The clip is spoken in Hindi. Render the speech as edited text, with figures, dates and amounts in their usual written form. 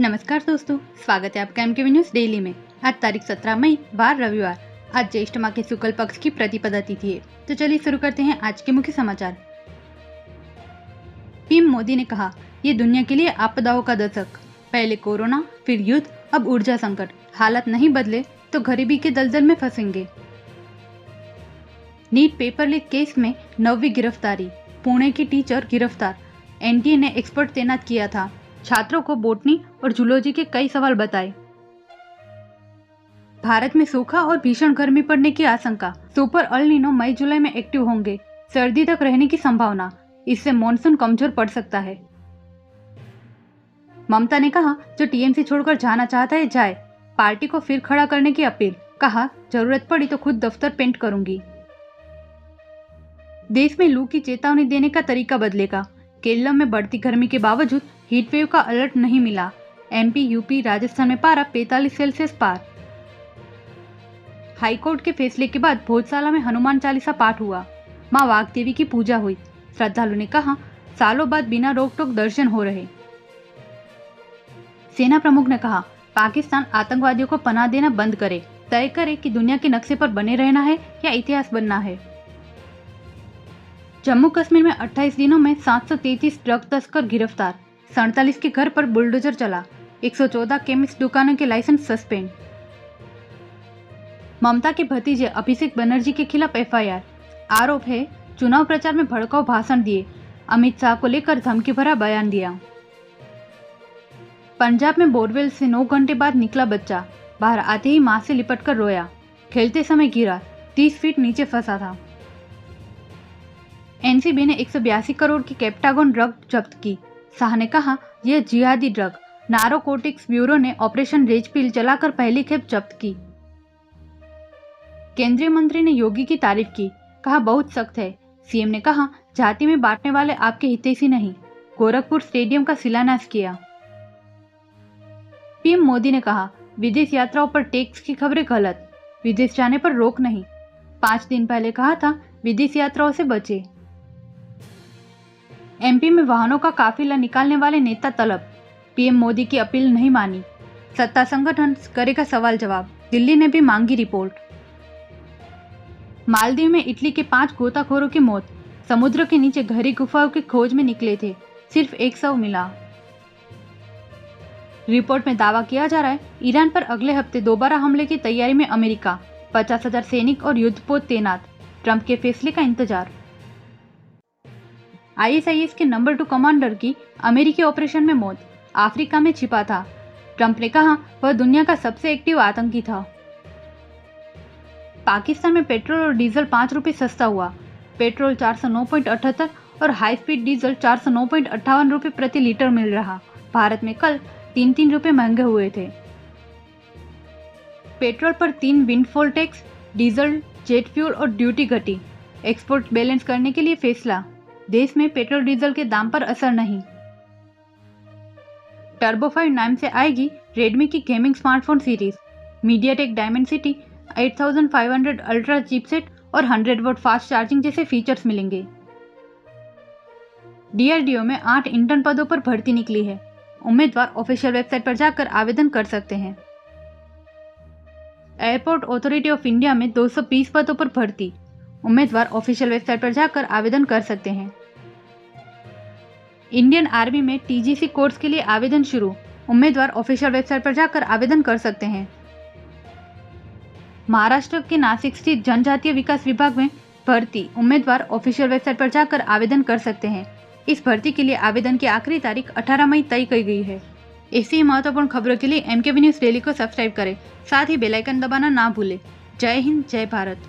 नमस्कार दोस्तों, स्वागत है आपका एमकेवी न्यूज डेली में। आज तारीख 17 मई वार रविवार। आज ज्येष्ठ माह के शुक्ल पक्ष की प्रतिपदा तिथि है। तो चलिए शुरू करते हैं आज के मुख्य समाचार। पीएम मोदी ने कहा, ये दुनिया के लिए आपदाओं का दशक। पहले कोरोना, फिर युद्ध, अब ऊर्जा संकट। हालात नहीं बदले तो गरीबी के दलदल में फंसेंगे। नीट पेपर लीक केस में 9वीं गिरफ्तारी। पुणे की टीचर गिरफ्तार। एनटीए ने एक्सपर्ट तैनात किया था। छात्रों को बोटनी और जूलॉजी के कई सवाल बताए। भारत में सूखा और भीषण गर्मी पड़ने की आशंका। सुपर अल नीनो मई जुलाई में एक्टिव होंगे। सर्दी तक रहने की संभावना। इससे मॉनसून कमजोर पड़ सकता है। ममता ने कहा, जो टीएमसी छोड़कर जाना चाहता है जाए। पार्टी को फिर खड़ा करने की अपील। कहा, जरूरत पड़ी तो खुद दफ्तर पेंट करूंगी। देश में लू की चेतावनी देने का तरीका बदलेगा। केरल में बढ़ती गर्मी के बावजूद हीटवेव का अलर्ट नहीं मिला। एमपी, यूपी, राजस्थान में पारा 45 सेल्सियस पार। हाईकोर्ट के फैसले के बाद भोजशाला में हनुमान चालीसा पाठ हुआ। मां वाग्देवी की पूजा हुई। श्रद्धालु ने कहा, सालों बाद बिना रोक टोक दर्शन हो रहे। सेना प्रमुख ने कहा, पाकिस्तान आतंकवादियों को पनाह देना बंद करे। तय करे कि दुनिया के नक्शे पर बने रहना है या इतिहास बनना है। जम्मू कश्मीर में 28 दिनों में 733 ड्रग तस्कर गिरफ्तार। 47 के घर पर बुलडोजर चला। 114 केमिस्ट दुकानों के लाइसेंस सस्पेंड। ममता के भतीजे अभिषेक बनर्जी के खिलाफ एफआईआर। आरोप है, चुनाव प्रचार में भड़काऊ भाषण दिए। अमित शाह को लेकर धमकी भरा बयान दिया। पंजाब में बोरवेल से 9 घंटे बाद निकला बच्चा। बाहर आते ही मां से लिपटकर रोया। खेलते समय गिरा, 30 फीट नीचे फंसा था। एनसीबी ने 182 करोड़ की कैप्टागोन ड्रग जब्त की। शाह ने कहा, यह जिहादी ड्रग। नारकोटिक्स ब्यूरो ने ऑपरेशन रेड पिल चलाकर पहली खेप जब्त की। केंद्रीय मंत्री ने योगी की तारीफ की। कहा, बहुत सख्त है। सीएम ने कहा, जाति में बांटने वाले आपके हितैषी नहीं। गोरखपुर स्टेडियम का शिलान्यास किया। पीएम मोदी ने कहा, विदेश यात्राओं पर टैक्स की खबरें गलत। विदेश जाने पर रोक नहीं। 5 दिन पहले कहा था, विदेश यात्राओं से बचे। एमपी में वाहनों का काफिला निकालने वाले नेता तलब। पीएम मोदी की अपील नहीं मानी। सत्ता संगठन करेगा सवाल जवाब। दिल्ली ने भी मांगी रिपोर्ट। मालदीव में इटली के 5 गोताखोरों की मौत। समुद्र के नीचे गहरी गुफाओं की खोज में निकले थे। सिर्फ एक शव मिला। रिपोर्ट में दावा किया जा रहा है, ईरान पर अगले हफ्ते दोबारा हमले की तैयारी में अमेरिका। 50,000 सैनिक और युद्धपोत तैनात। ट्रंप के फैसले का इंतजार। आईएसआईएस के नंबर 2 कमांडर की अमेरिकी ऑपरेशन में मौत। अफ्रीका में छिपा था। ट्रंप ने कहा, वह दुनिया का सबसे एक्टिव आतंकी था। पाकिस्तान में पेट्रोल और डीजल 5 रुपये सस्ता हुआ। पेट्रोल 409.78 और हाई स्पीड डीजल 409.58 रुपये प्रति लीटर मिल रहा। भारत में कल 3-3 रुपये महंगे हुए थे। पेट्रोल पर 3 windfall tax, diesel, jet fuel और ड्यूटी घटी। एक्सपोर्ट बैलेंस करने के लिए फैसला। देश में पेट्रोल डीजल के दाम पर असर नहीं। टर्बो 5 नाम से आएगी रेडमी की gaming smartphone series. MediaTek Dimensity 8500 ultra chipset और 100 वॉट फास्ट चार्जिंग जैसे फीचर्स मिलेंगे। डीआरडीओ में 8 इंटर्न पदों पर भर्ती निकली है। उम्मीदवार ऑफिशियल वेबसाइट पर जाकर आवेदन कर सकते हैं। एयरपोर्ट अथॉरिटी ऑफ इंडिया में 220 पदों पर भर्ती। उम्मीदवार ऑफिशियल वेबसाइट पर जाकर आवेदन कर सकते हैं। इंडियन आर्मी में टीजीसी कोर्स के लिए आवेदन शुरू। उम्मीदवार ऑफिशियल वेबसाइट पर जाकर आवेदन कर सकते हैं। महाराष्ट्र के नासिक स्थित जनजातीय विकास विभाग में भर्ती। उम्मीदवार ऑफिशियल वेबसाइट पर जाकर आवेदन कर सकते हैं। इस भर्ती के लिए आवेदन की आखिरी तारीख 18 मई तय की गई है। ऐसी ही महत्वपूर्ण खबरों के लिए एमकेवी न्यूज डेली को सब्सक्राइब करें। साथ ही बेल आइकन दबाना ना भूलें। जय हिंद, जय भारत।